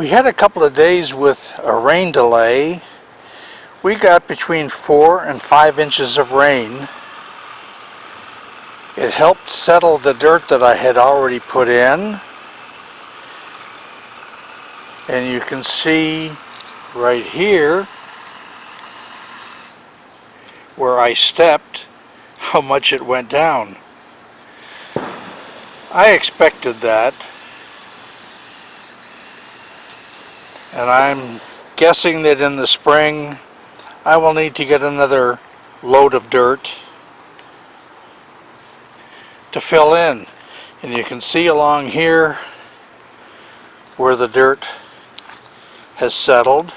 We had a couple of days with a rain delay. We got between 4 and 5 inches of rain. It helped settle the dirt that I had already put in. And you can see right here where I stepped how much it went down. I expected that. And I'm guessing that in the spring I will need to get another load of dirt to fill in. And you can see along here where the dirt has settled.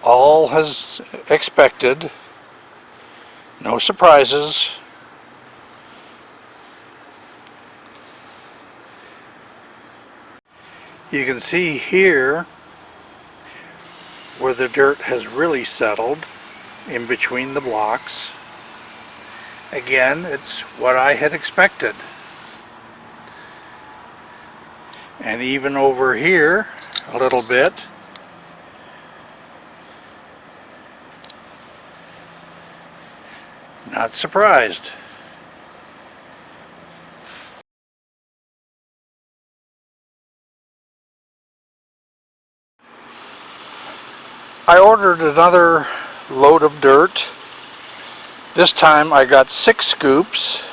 All as expected. No surprises. You can see here where the dirt has really settled in between the blocks. Again, it's what I had expected. And even over here a little bit. Not surprised. I ordered another load of dirt. This time I got 6 scoops,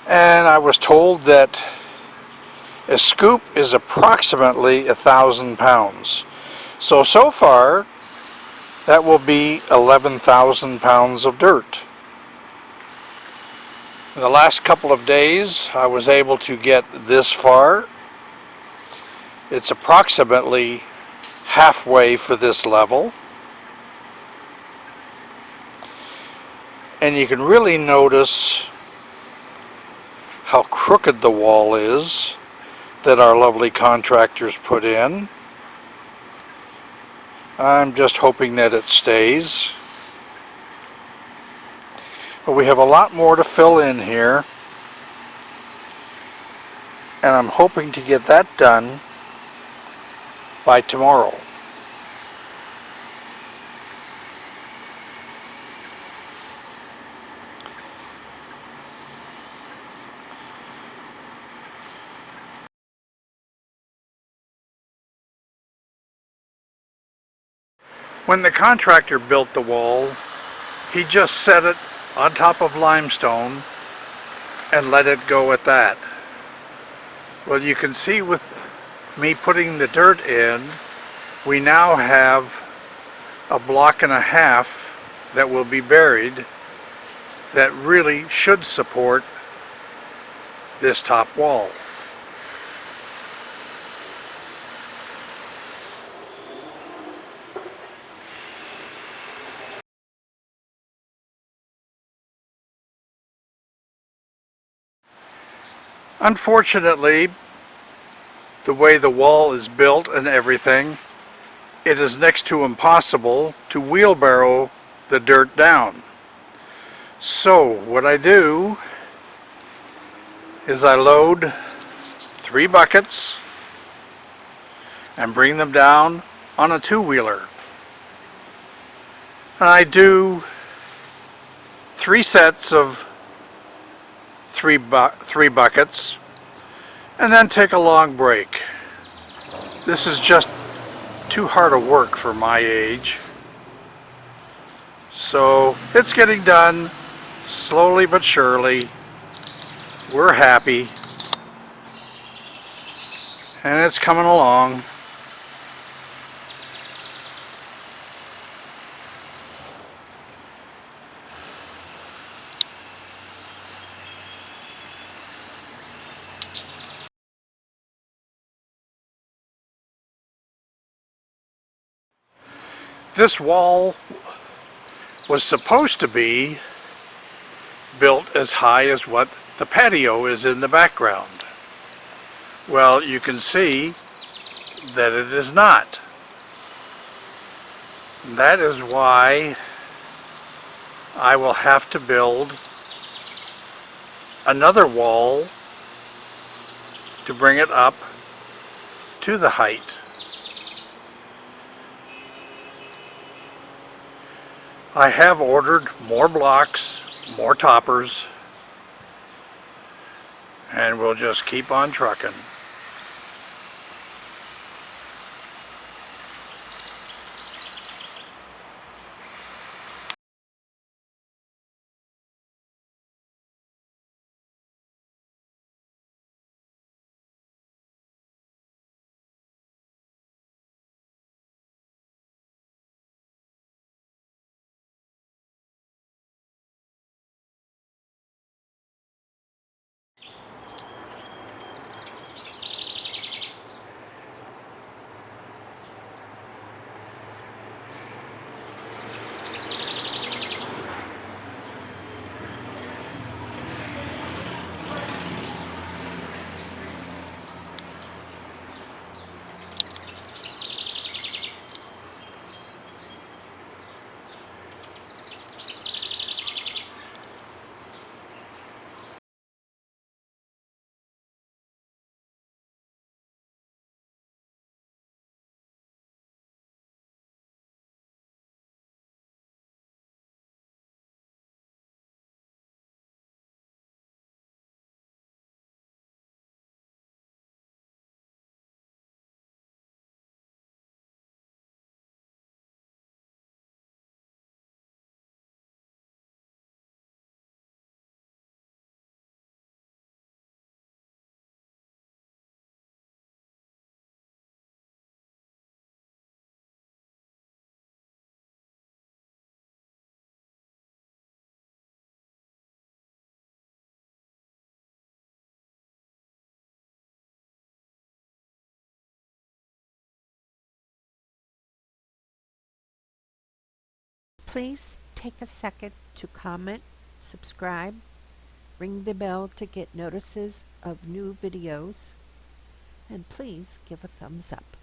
and I was told that a scoop is approximately 1,000 pounds. So far that will be 11,000 pounds of dirt. In the last couple of days I was able to get this far. It's approximately halfway for this level. And you can really notice how crooked the wall is that our lovely contractors put in. I'm just hoping that it stays. But we have a lot more to fill in here, and I'm hoping to get that done by tomorrow. When the contractor built the wall, he just set it on top of limestone and let it go at that. Well, you can see with me putting the dirt in, we now have a block and a half that will be buried that really should support this top wall. Unfortunately, the way the wall is built and everything, it is next to impossible to wheelbarrow the dirt down. So what I do is I load 3 buckets and bring them down on a 2-wheeler. And I do 3 sets of 3 buckets, and then take a long break. This is just too hard a work for my age. So it's getting done slowly but surely. We're happy, and it's coming along. This wall was supposed to be built as high as what the patio is in the background. Well, you can see that it is not. That is why I will have to build another wall to bring it up to the height. I have ordered more blocks, more toppers, and we'll just keep on trucking. Please take a second to comment, subscribe, ring the bell to get notices of new videos, and please give a thumbs up.